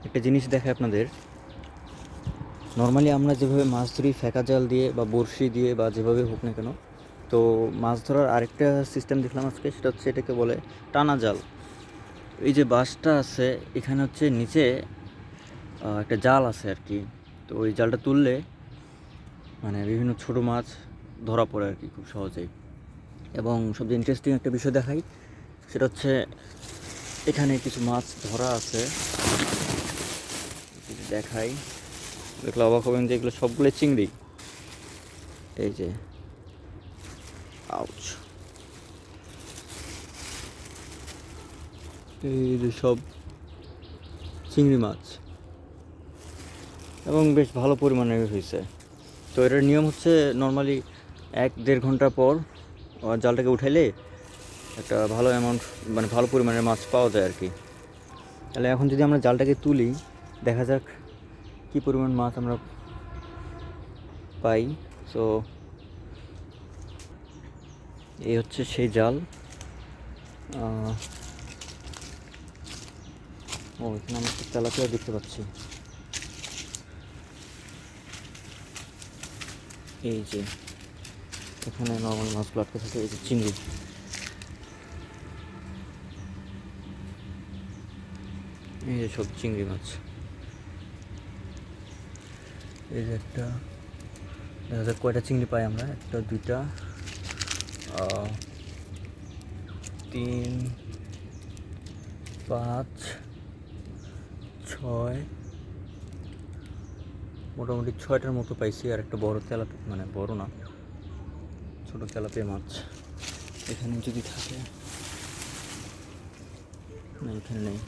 একটা জিনিস দেখাই আপনাদের। নর্মালি আমরা যেভাবে মাছ ধরি ফেকা জাল দিয়ে বা বড়শি দিয়ে বা যেভাবে হোক না কেন, তো মাছ ধরার আরেকটা সিস্টেম দেখলাম আজকে, সেটা হচ্ছে এটাকে বলে টানা জাল। এই যে বাঁশটা আছে এখানে হচ্ছে নিচে একটা জাল আছে আর কি। তো ওই জালটা তুললে মানে বিভিন্ন ছোটো মাছ ধরা পড়ে আর কি খুব সহজেই। এবং সবচেয়ে ইন্টারেস্টিং একটা বিষয় দেখাই, সেটা হচ্ছে এখানে কিছু মাছ ধরা আছে, দেখাই। দেখলে অবাক হবেন যে এগুলো সবগুলো চিংড়ি। এই যে আউচ, এই যে সব চিংড়ি মাছ, এবং বেশ ভালো পরিমাণে হয়েছে। তো এটার নিয়ম হচ্ছে নর্মালি 1-1.5 ঘন্টা পর জালটাকে উঠাইলে একটা ভালো অ্যামাউন্ট মানে ভালো পরিমাণের মাছ পাওয়া যায় আর কি। তাহলে এখন যদি আমরা জালটাকে তুলি, দেখা যাক কী পরিমাণ মাছ আমরা পাই। সো এই হচ্ছে সেই জাল। ও, এখানে আমরা একটা তেলাপিয়া দেখতে পাচ্ছি। এই যে এখানে নর্মাল মাছগুলো আটকে থাকে, এই যে চিংড়ি। এই যে সব চিংড়ি মাছ। এই যে একটা, দেখা যাক কয়টা চিংড়ি পাই আমরা। 1, 2, 3, 5, 6, মোটামুটি 6টার মতো পাইছি। আর একটা বড় তেলাপিয়া, মানে বড় না, ছোটো তেলাপিয়া মাছ এখানে যদি থাকে। না, এখানে নেই।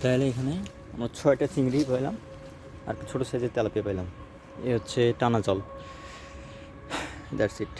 তাহলে এখানে আমরা 6টা চিংড়ি পাইলাম আর একটা ছোটো সাইজের তেলাপিয়া পাইলাম। এই হচ্ছে টানা জাল। That's it.